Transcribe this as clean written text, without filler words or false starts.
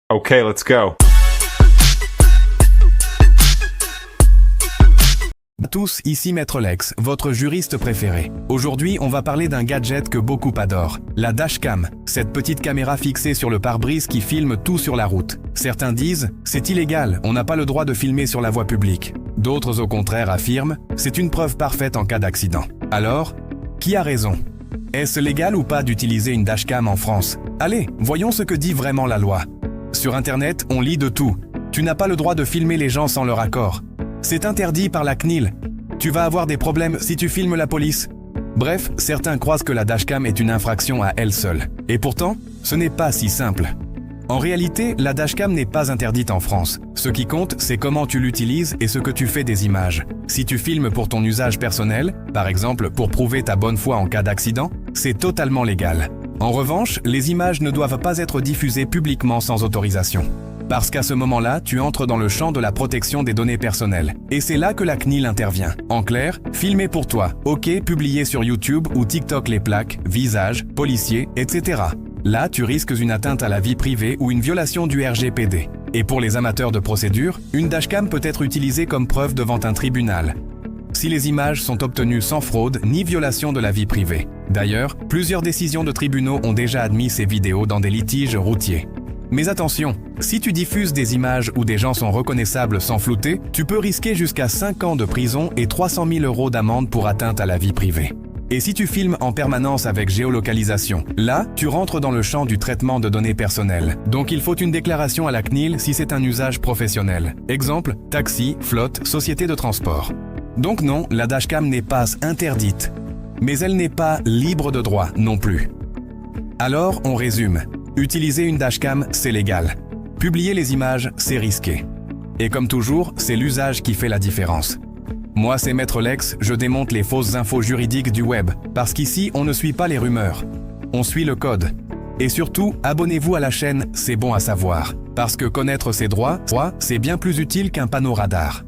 Okay, let's go. Tous, ici Maître Lex, votre juriste préféré. Aujourd'hui, on va parler d'un gadget que beaucoup adorent, la dashcam, cette petite caméra fixée sur le pare-brise qui filme tout sur la route. Certains disent, c'est illégal, on n'a pas le droit de filmer sur la voie publique. D'autres au contraire affirment, c'est une preuve parfaite en cas d'accident. Alors, qui a raison? Est-ce légal ou pas d'utiliser une dashcam en France? Allez, voyons ce que dit vraiment la loi. Sur Internet, on lit de tout. Tu n'as pas le droit de filmer les gens sans leur accord. C'est interdit par la CNIL. Tu vas avoir des problèmes si tu filmes la police. Bref, certains croient que la dashcam est une infraction à elle seule. Et pourtant, ce n'est pas si simple. En réalité, la dashcam n'est pas interdite en France. Ce qui compte, c'est comment tu l'utilises et ce que tu fais des images. Si tu filmes pour ton usage personnel, par exemple pour prouver ta bonne foi en cas d'accident, c'est totalement légal. En revanche, les images ne doivent pas être diffusées publiquement sans autorisation. Parce qu'à ce moment-là, tu entres dans le champ de la protection des données personnelles. Et c'est là que la CNIL intervient. En clair, filmer pour toi, ok, publier sur YouTube ou TikTok les plaques, visages, policiers, etc. Là, tu risques une atteinte à la vie privée ou une violation du RGPD. Et pour les amateurs de procédure, une dashcam peut être utilisée comme preuve devant un tribunal, si les images sont obtenues sans fraude ni violation de la vie privée. D'ailleurs, plusieurs décisions de tribunaux ont déjà admis ces vidéos dans des litiges routiers. Mais attention, si tu diffuses des images où des gens sont reconnaissables sans flouter, tu peux risquer jusqu'à 5 ans de prison et 300 000 € d'amende pour atteinte à la vie privée. Et si tu filmes en permanence avec géolocalisation, là, tu rentres dans le champ du traitement de données personnelles. Donc il faut une déclaration à la CNIL si c'est un usage professionnel. Exemple, taxi, flotte, société de transport. Donc non, la dashcam n'est pas interdite, mais elle n'est pas libre de droit non plus. Alors, on résume. Utiliser une dashcam, c'est légal. Publier les images, c'est risqué. Et comme toujours, c'est l'usage qui fait la différence. Moi, c'est Maître Lex, je démonte les fausses infos juridiques du web, parce qu'ici, on ne suit pas les rumeurs. On suit le code. Et surtout, abonnez-vous à la chaîne, c'est bon à savoir. Parce que connaître ses droits, c'est bien plus utile qu'un panneau radar.